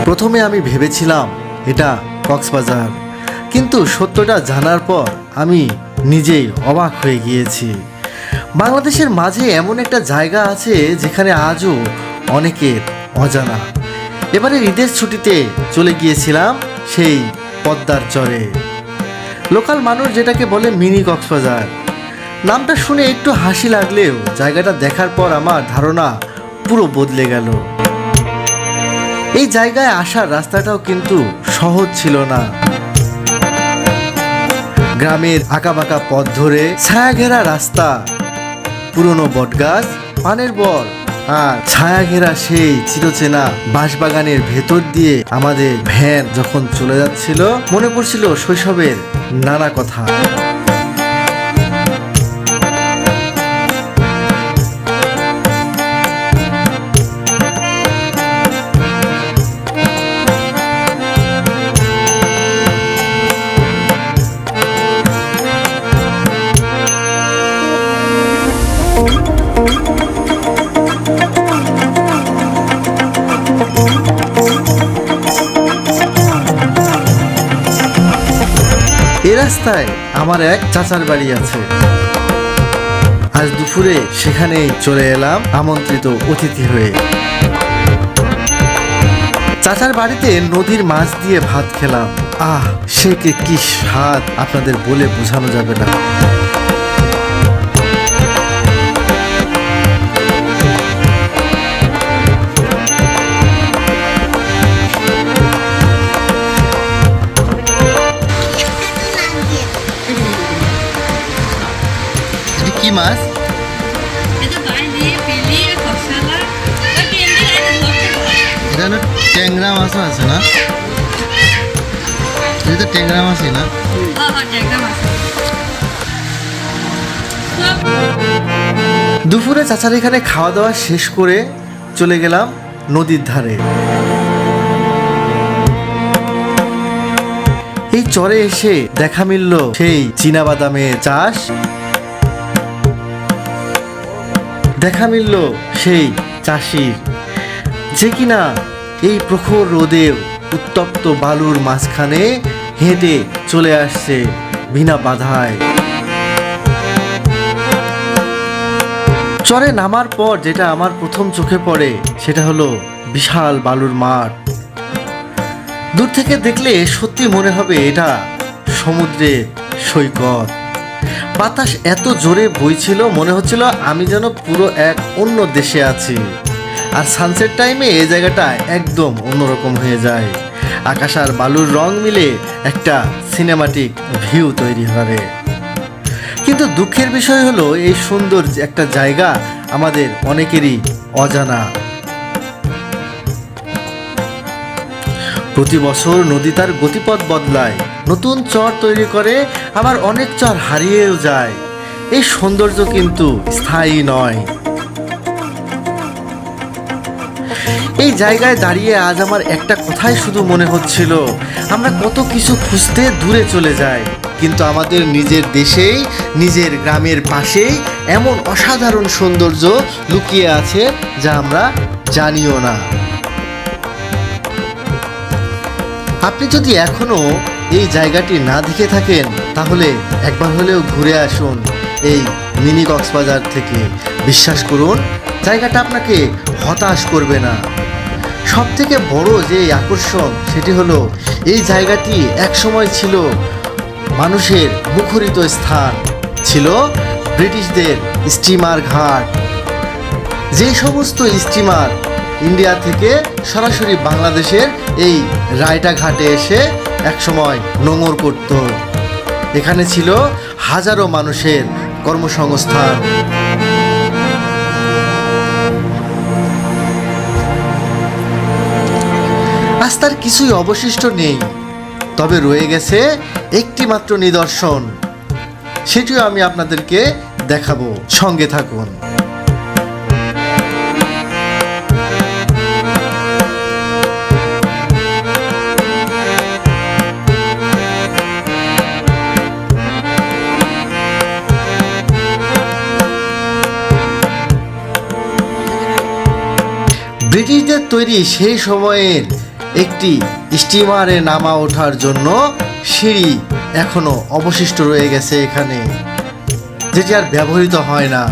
প্রথমে আমি ভেবেছিলাম এটা কক্সবাজার, কিন্তু সত্যটা জানার পর আমি নিজেই অবাক হয়ে গিয়েছি। বাংলাদেশের মাঝে এমন একটা জায়গা আছে যেখানে আজও অনেকের অজানা। এবারে ঈদের ছুটিতে চলে গিয়েছিলাম সেই পদ্মার চরে। লোকাল মানুষ যেটাকে বলে মিনি কক্সবাজার। নামটা শুনে একটু হাসি লাগলেও জায়গাটা দেখার পর আমার ধারণা পুরো বদলে গেল। এই জায়গায় আসার রাস্তাটাও কিন্তু সহজ ছিল না। গ্রামের আঁকাবাঁকা পথ ধরে ছায়া ঘেরা রাস্তা, পুরনো বটগাছ, পানের বর আর ছায়া ঘেরা সেই চিরচেনা বাঁশবাগানের ভেতর দিয়ে আমাদের ভ্যান যখন চলে যাচ্ছিল, মনে পড়ছিল শৈশবের নানা কথা। এই রাস্তায় আমার এক চাচার বাড়ি আছে। আজ দুপুরে সেখানেই চলে এলাম আমন্ত্রিত অতিথি হয়ে। চাচার বাড়িতে নদীর মাছ দিয়ে ভাত খেলাম। সে কি স্বাদ, আপনাদের বলে বোঝানো যাবে না। কি মাছ? এটা ট্যাংরা মাছও আছে না? এটা ট্যাংরা মাছই না? দুপুরে চাচার এখানে খাওয়া দাওয়া শেষ করে চলে গেলাম নদীর ধারে। এই চরে এসে দেখা মিলল সেই চীনাবাদামের চাষ, দেখা মিলল সেই চাষির যে কিনা এই প্রখর রোদে উত্তপ্ত বালুর মাঝখানে হেঁটে চলে আসছে বিনা বাধায়। চরে নামার পর যেটা আমার প্রথম চোখে পড়ে সেটা হলো বিশাল বালুর মাঠ। দূর থেকে দেখলে সত্যি মনে হবে এটা সমুদ্রের সৈকত। বাতাস এত জোরে বইছিল, মনে হচ্ছিল আমি যেন পুরো এক অন্য দেশে আছি। আর সানসেট টাইমে এই জায়গাটা একদম অন্যরকম হয়ে যায়। আকাশ আর বালুর রং মিলে একটা সিনেমাটিক ভিউ তৈরি করে। কিন্তু দুঃখের বিষয় হলো এই সুন্দর একটা জায়গা আমাদের অনেকেরই অজানা। প্রতি বছর নদী তার গতিপথ বদলায়, নতুন চর তৈরি করে, আবার অনেক চর হারিয়েও যায়। এই সৌন্দর্য কিন্তু স্থায়ী নয়। এই জায়গায় দাঁড়িয়ে আজ আমার একটা কথাই শুধু মনে হচ্ছিল, আমরা কত কিছু খুঁজতে দূরে চলে যাই, কিন্তু আমাদের নিজের দেশেই, নিজের গ্রামের পাশেই এমন অসাধারণ সৌন্দর্য লুকিয়ে আছে যা আমরা জানিও না। আপনি যদি এখনো এই জায়গাটি না দেখে থাকেন তাহলে একবার হলেও ঘুরে আসুন এই মিনি কক্সবাজার থেকে। বিশ্বাস করুন, জায়গাটা আপনাকে হতাশ করবে না। সব থেকে বড় যে আকর্ষণ সেটি হলো এই জায়গাটি একসময় ছিল মানুষের মুখরিত স্থান, ছিল ব্রিটিশদের স্টিমার ঘাট। যে সমস্ত স্টিমার ইন্ডিয়া থেকে সরাসরি বাংলাদেশের এই রায়টা ঘাটে এসে একসময় নোঙর করত। এখানে ছিল হাজারো মানুষের কর্মসংস্থান। আজ তার কিছুই অবশিষ্ট নেই, তবে রয়ে গেছে একটি মাত্র নিদর্শন। সেটিও আমি আপনাদেরকে দেখাবো, সঙ্গে থাকুন। ব্রিটিশদের তৈরি সেই সময়ের একটি স্টিমারে নামা ওঠার জন্য সিঁড়ি এখনো অবশিষ্ট রয়ে গেছে এখানে, যেটি আর ব্যবহৃত হয় না।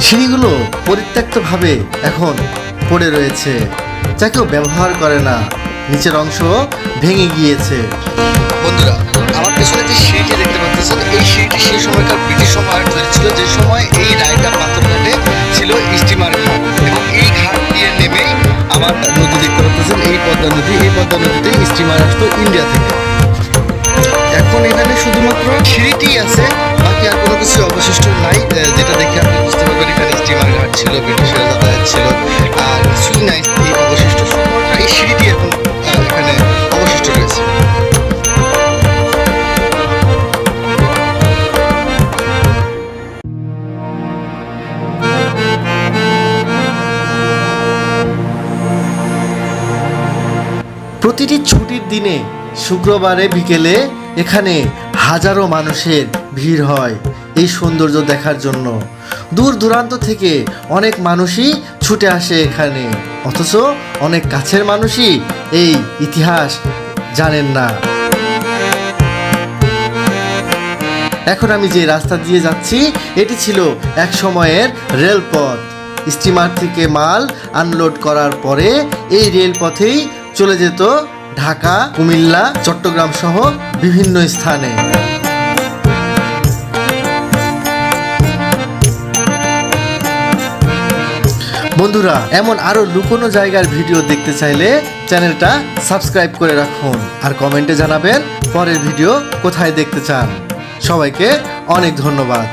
সিঁড়িগুলো পরিত্যক্তভাবে এখন পড়ে রয়েছে, যা কেউ ব্যবহার করে না। নিচের অংশ ভেঙে গিয়েছে। বন্ধুরা, আমার পেছনে যে সিঁড়িটি দেখতে পাচ্ছেন, এই সিঁড়িটি সেই সময়কার ব্রিটিশ সময় তৈরি ছিল, যে সময় এই রায়টা পাথরঘাটে ছিল স্টিমার ঘাট, এবং এই ঘাট দিয়ে নেমেই আমার নদী দেখতে পাচ্ছেন, এই পদ্মা নদী। এই পদ্মা নদীতে স্টিমার আসতো ইন্ডিয়া থেকে। এখন এখানে শুধুমাত্র সিঁড়িটি আছে, বাকি আর কোনো কিছু অবশিষ্ট নাই। যেটা দেখে আপনি বুঝতে পারবেন এখানে স্টিমার ঘাট ছিল, ব্রিটিশের যাতায়াত ছিল, আর কিছুই নাই এই অবশিষ্ট। শুধুমাত্র এই সিঁড়িটি এখন এখানে অবশিষ্ট রয়েছে। প্রতিটি ছুটির দিনে শুক্রবারে বিকেলে এখানে হাজারো মানুষের ভিড় হয় এই সৌন্দর্য দেখার জন্য। দূর দূরান্ত থেকে অনেক মানুষই ছুটে আসে এখানে, অথচ অনেক কাছের মানুষই এই ইতিহাস জানেন না। এখন আমি যে রাস্তা দিয়ে যাচ্ছি, এটি ছিল এক সময়ের রেলপথ। স্টিমার থেকে মাল আনলোড করার পরে এই রেলপথেই চলে যেত ঢাকা, কুমিল্লা, চট্টগ্রাম সহ বিভিন্ন স্থানে। বন্ধুরা, এমন আরো লুকোনো জায়গার ভিডিও দেখতে চাইলে চ্যানেলটা সাবস্ক্রাইব করে রাখুন, আর কমেন্টে জানাবেন পরের ভিডিও কোথায় দেখতে চান। সবাইকে অনেক ধন্যবাদ।